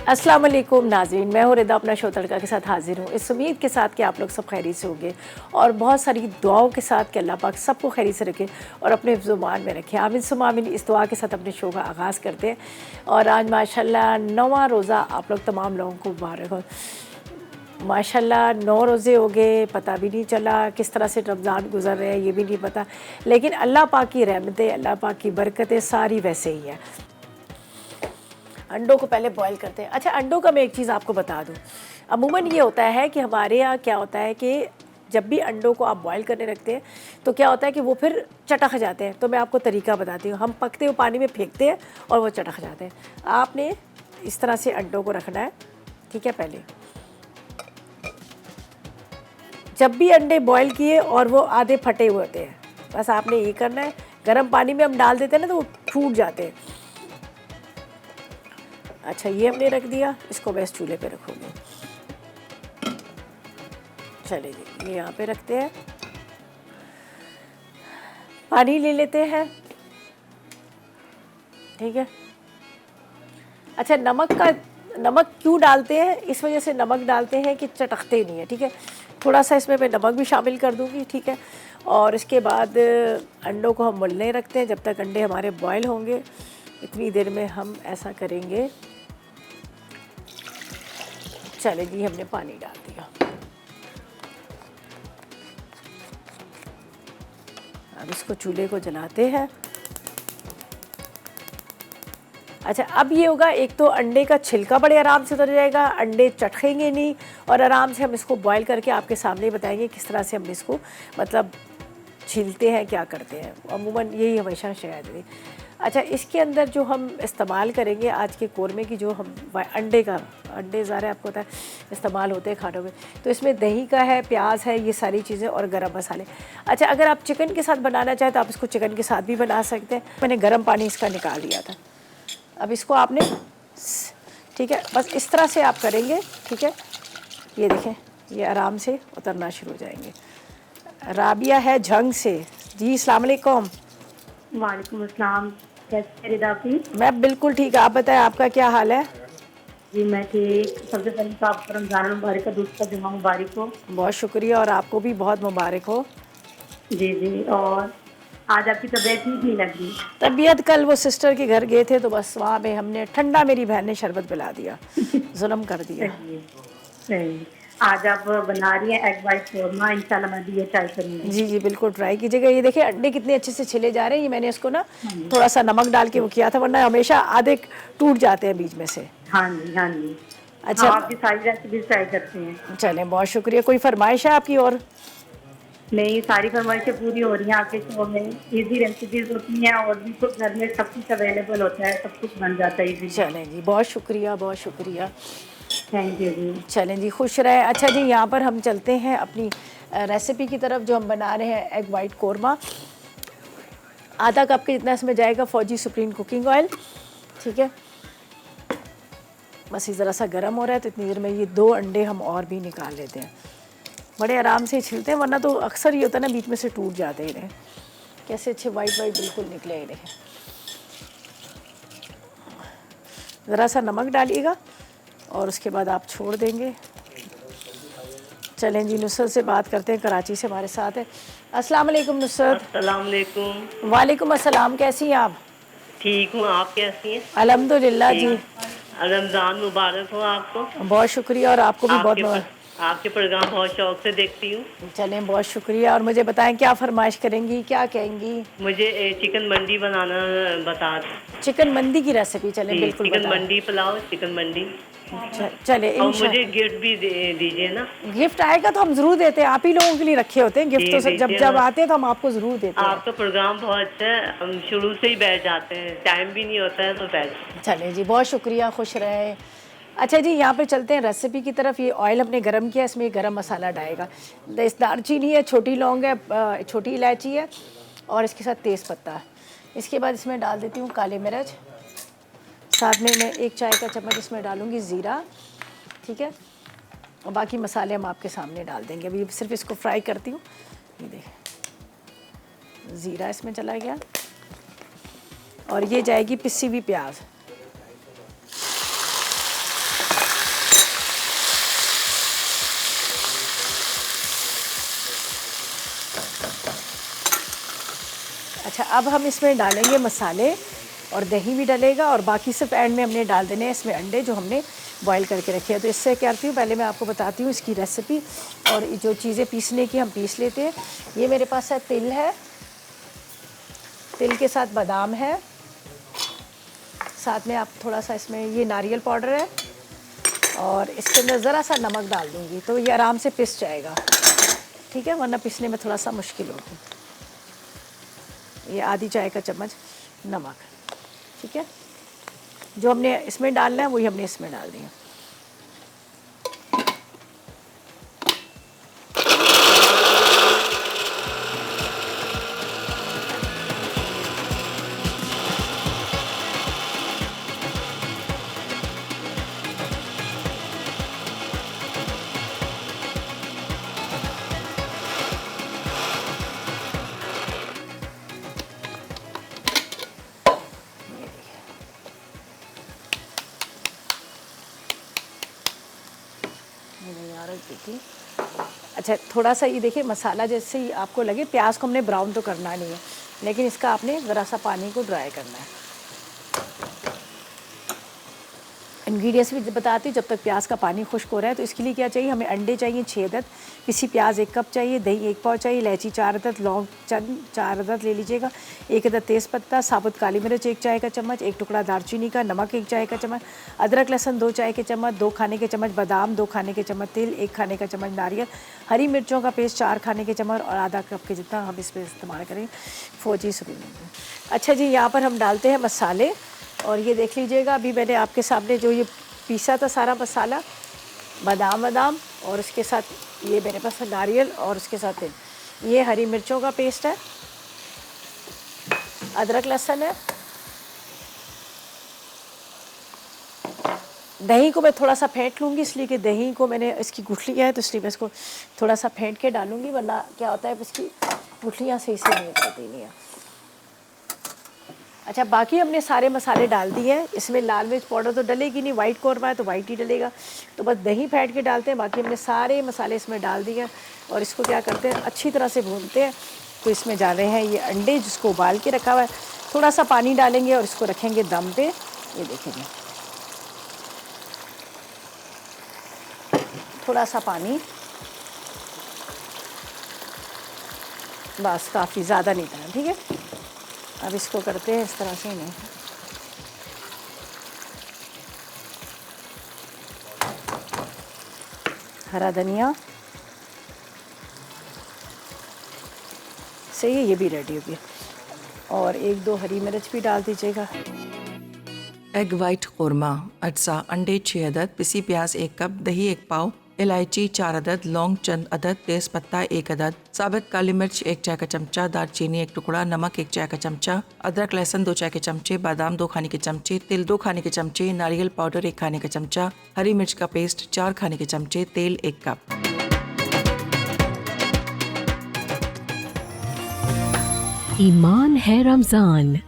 अस्सलाम वालेकुम नाज़रीन, मैं हूँ रिदा अपना शो तड़का के साथ हाजिर हूँ। इस उम्मीद के साथ कि आप लोग सब खैरियत से होंगे और बहुत सारी दुआओं के साथ कि अल्लाह पाक सबको खैरियत से रखे और अपने ज़ुबान में रखे। आमीन सुम्मा आमीन। इस दुआ के साथ अपने शो का आगाज़ करते हैं और आज माशाल्लाह 9वां रोज़ा आप लोग तमाम लोगों को मुबारक हो। माशाल्लाह 9 रोज़े हो गए, पता भी नहीं चला किस तरह से रमज़ान गुज़र रहे हैं, ये भी नहीं पता। लेकिन अल्लाह पाक की रहमतें, अल्लाह पाक की बरकतें सारी वैसे ही हैं। अंडों को पहले बॉईल करते हैं। अच्छा, अंडों का मैं एक चीज़ आपको बता दूं, अमूमन ये होता है कि हमारे यहाँ क्या होता है कि जब भी अंडों को आप बॉईल करने रखते हैं तो क्या होता है कि वो फिर चटक जाते हैं। तो मैं आपको तरीका बताती हूँ। हम पकते हुए पानी में फेंकते हैं और वो चटक जाते हैं। आपने इस तरह से अंडों को रखना है, ठीक है। पहले जब भी अंडे बॉईल किए और वो आधे फटे हुए होते हैं, बस आपने ये करना है। गर्म पानी में हम डाल देते हैं ना तो वो फूट जाते हैं। अच्छा, ये हमने रख दिया, इसको मैं इस चूल्हे पे रखूँगी। चलिए जी, ये यहाँ पे रखते हैं। पानी ले लेते हैं, ठीक है। अच्छा, नमक क्यों डालते हैं? इस वजह से नमक डालते हैं कि चटकते नहीं है, ठीक है। थोड़ा सा इसमें मैं नमक भी शामिल कर दूँगी, ठीक है। और इसके बाद अंडों को हम मुलने रखते हैं जब तक अंडे हमारे बॉयल होंगे। इतनी देर में हम ऐसा करेंगे। चले जी, हमने पानी डाल दिया। अब इसको चूल्हे को जलाते हैं। अच्छा, अब ये होगा, एक तो अंडे का छिलका बड़े आराम से उतर जाएगा, अंडे चटकेंगे नहीं और आराम से हम इसको बॉईल करके आपके सामने बताएंगे किस तरह से हम इसको मतलब छीलते हैं, क्या करते हैं। अमूमन यही हमेशा शायद है। अच्छा, इसके अंदर जो हम इस्तेमाल करेंगे आज के कोरमे की, जो हम अंडे ज़ाहिर आपको पता है इस्तेमाल होते हैं खानों में, तो इसमें दही का है, प्याज है, ये सारी चीज़ें और गरम मसाले। अच्छा, अगर आप चिकन के साथ बनाना चाहें तो आप इसको चिकन के साथ भी बना सकते हैं। मैंने गर्म पानी इसका निकाल दिया था। अब इसको आपने, ठीक है, बस इस तरह से आप करेंगे, ठीक है। ये देखें, ये आराम से उतरना शुरू हो जाएंगे। राबिया है झंग से। जी, अस्सलाम वालेकुम। वालेकुम अस्सलाम। कैसे हैं रिदा जी? मैं बिल्कुल ठीक। आप बताएं, आपका क्या हाल है? जी मैं ठीक। सबसे पहले तो आपको रमज़ान मुबारक का दूसरा जुमा मुबारक हो। बहुत शुक्रिया और आपको भी बहुत मुबारक हो। जी जी। और आज आपकी तबीयत ठीक नहीं लग रही? तबीयत, कल वो सिस्टर के घर गए थे तो बस वहाँ पे हमने ठंडा, मेरी बहन ने शरबत पिला दिया, जुल्म कर दिया। सही है, सही। आज आप बना रही हैं एग वाइट कौरमा, इंशाल्लाह मैं भी ये ट्राई करूँगी। जी जी, बिल्कुल ट्राई कीजिएगा। ये देखिए अंडे कितने अच्छे से छिले जा रहे हैं। ये मैंने इसको ना हाँ जी, थोड़ा सा नमक डाल के वो किया था, वरना हमेशा आधे टूट जाते हैं बीच में से। हाँ जी, हाँ जी। अच्छा, हाँ, आपकी सारी रेसिपी ट्राई करते हैं। चलें, बहुत शुक्रिया। कोई फरमाइश है आपकी? और नहीं, सारी फरमाइशें पूरी हो रही हैं आपके शो में। इजी रेसिपीज होती हैं और भी कुछ घर में सब कुछ अवेलेबल होता है, सब कुछ बन जाता है इजीली। चलें जी, बहुत शुक्रिया, बहुत शुक्रिया। थैंक यू जी। चलें जी, खुश रहे। अच्छा जी, यहाँ पर हम चलते हैं अपनी रेसिपी की तरफ जो हम बना रहे हैं, एग वाइट कौरमा। आधा कप के जितना इसमें जाएगा फौजी सुप्रीम कुकिंग ऑयल, ठीक है। बस ये ज़रा सा गर्म हो रहा है तो इतनी देर में ये 2 अंडे हम और भी निकाल लेते हैं। बड़े आराम से छिलते हैं, वरना तो अक्सर ये होता है ना बीच में से टूट जाते हैं। कैसे अच्छे वाइट वाइट बिल्कुल निकले हैं, देखें। ज़रा सा नमक डालिएगा और उसके बाद आप छोड़ देंगे। चलें जी, नुसरत से बात करते हैं, कराची से हमारे साथ है। अस्सलाम वालेकुम नुसरत। अस्सलाम वालेकुम। वालेकुम अस्सलाम, कैसी हैं आप? ठीक हूँ, आप कैसी हैं? अल्हम्दुलिल्लाह जी। रमज़ान मुबारक हो आपको। बहुत शुक्रिया और आपको भी बहुत आपके मुबारक। आपके प्रोग्राम बहुत शौक से देखती हूँ। चलें, बहुत शुक्रिया। और मुझे बताएं, क्या फरमाइश करेंगी, क्या कहेंगी? मुझे चिकन मंडी बनाना बता दें। चिकन मंदी की रेसिपी, चलें जी, बिल्कुल चिकन बताएं। मंडी पुलाव, चिकन मंडी। चले और इंशा मुझे गिफ्ट भी दीजिए ना। गिफ्ट आएगा तो हम ज़रूर देते हैं। आप ही लोगों के लिए रखे होते हैं गिफ्ट, जी, तो जब दीजिए जब ना। आते हैं तो हम आपको ज़रूर देते हैं। आपका प्रोग्राम बहुत अच्छा है, हम शुरू से ही बैठ जाते हैं, टाइम भी नहीं होता है तो बैठ। चलें जी, बहुत शुक्रिया, खुश रहे। अच्छा जी, यहाँ पे चलते हैं रेसिपी की तरफ। ये ऑयल हमने गरम किया, इसमें गरम मसाला डालेगा। दालचीनी है, छोटी लौंग है, छोटी इलायची है और इसके साथ तेज़ पत्ता है। इसके बाद इसमें डाल देती हूँ काली मिर्च, साथ में मैं 1 चाय का चम्मच इसमें डालूँगी ज़ीरा, ठीक है। और बाकी मसाले हम आपके सामने डाल देंगे। अभी सिर्फ इसको फ्राई करती हूँ। ये देखें, ज़ीरा इसमें चला गया और ये जाएगी पिसी हुई प्याज। अच्छा, अब हम इसमें डालेंगे मसाले और दही भी डलेगा और बाकी सिर्फ एंड में हमने डाल देने हैं इसमें अंडे जो हमने बॉईल करके रखे हैं। तो इससे क्या करती हूँ, पहले मैं आपको बताती हूँ इसकी रेसिपी और जो चीज़ें पीसने की हम पीस लेते हैं। ये मेरे पास है तिल है, तिल के साथ बादाम है, साथ में आप थोड़ा सा इसमें ये नारियल पाउडर है और इसके अंदर ज़रा सा नमक डाल दूँगी तो ये आराम से पिस जाएगा, ठीक है, वरना पिसने में थोड़ा सा मुश्किल होगी। ये आधी चाय का चम्मच नमक, ठीक है, जो हमने इसमें डालना है वही हमने इसमें डाल दिया। देखिए, अच्छा थोड़ा सा ये देखिए मसाला जैसे ही आपको लगे, प्याज को हमने ब्राउन तो करना नहीं है, लेकिन इसका आपने ज़रा सा पानी को ड्राई करना है। इंग्रेडिएंट्स भी बताती हूँ जब तक प्याज का पानी खुश्क हो रहा है। तो इसके लिए क्या चाहिए, हमें अंडे चाहिए 6 अदद, पिसी प्याज 1 कप चाहिए, दही 1 पाव चाहिए, इलायची 4 अदद, लौंग 4 अदद ले लीजिएगा, 1 अदद तेज़पत्ता, साबुत काली मिर्च 1 चाय का चम्मच, 1 टुकड़ा दालचीनी का, नमक 1 चाय का चम्मच, अदरक लहसुन 2 चाय के चम्मच, 2 खाने के चम्मच बादाम, 2 खाने के चम्मच तिल, 1 खाने का चम्मच नारियल, हरी मिर्चों का पेस्ट 4 खाने के चम्मच और आधा कप के जितना हम इस पर इस्तेमाल करें फौजी सुबह। अच्छा जी, यहाँ पर हम डालते हैं मसाले और ये देख लीजिएगा, अभी मैंने आपके सामने जो ये पीसा था सारा मसाला, बादाम और उसके साथ ये मेरे पास नारियल और उसके साथ ये हरी मिर्चों का पेस्ट है, अदरक लहसुन है, दही को मैं थोड़ा सा फेंट लूँगी इसलिए कि दही को मैंने इसकी गुठलियाँ है तो इसलिए मैं इसको थोड़ा सा फेंट के डालूँगी, वरना क्या होता है इसकी गुठलियाँ सही से नहीं निकलती नहीं है। अच्छा, बाकी हमने सारे मसाले डाल दिए हैं, इसमें लाल मिर्च पाउडर तो डलेगी नहीं, वाइट कौरमा है तो वाइट ही डलेगा, तो बस दही फेंट के डालते हैं। बाकी हमने सारे मसाले इसमें डाल दिए हैं और इसको क्या करते हैं अच्छी तरह से भूनते हैं। तो इसमें जा रहे हैं ये अंडे जिसको उबाल के रखा हुआ है, थोड़ा सा पानी डालेंगे और इसको रखेंगे दम पे। ये देखेंगे थोड़ा सा पानी, बस काफ़ी ज़्यादा नहीं था, ठीक है। अब इसको करते हैं इस तरह से, नहीं हरा धनिया सही है, ये भी रेडी हो गया और 1-2 हरी मिर्च भी डाल दीजिएगा। एग वाइट कौरमा, अज्जा अंडे 6 अदद, पिसी प्याज 1 कप, दही 1 पाव, इलायची 4 अदद, लौंग चंद अदद, तेज़पत्ता 1 अदद, साबित काली मिर्च 1 चाय का चमचा, दालचीनी 1 टुकड़ा, नमक 1 चाय का चमचा, अदरक लहसुन 2 चाय के चमचे, बादाम 2 खाने के चमचे, तिल 2 खाने के चमचे, नारियल पाउडर 1 खाने का चमचा, हरी मिर्च का पेस्ट 4 खाने के चमचे, तेल 1 कप। ईमान है रमजान।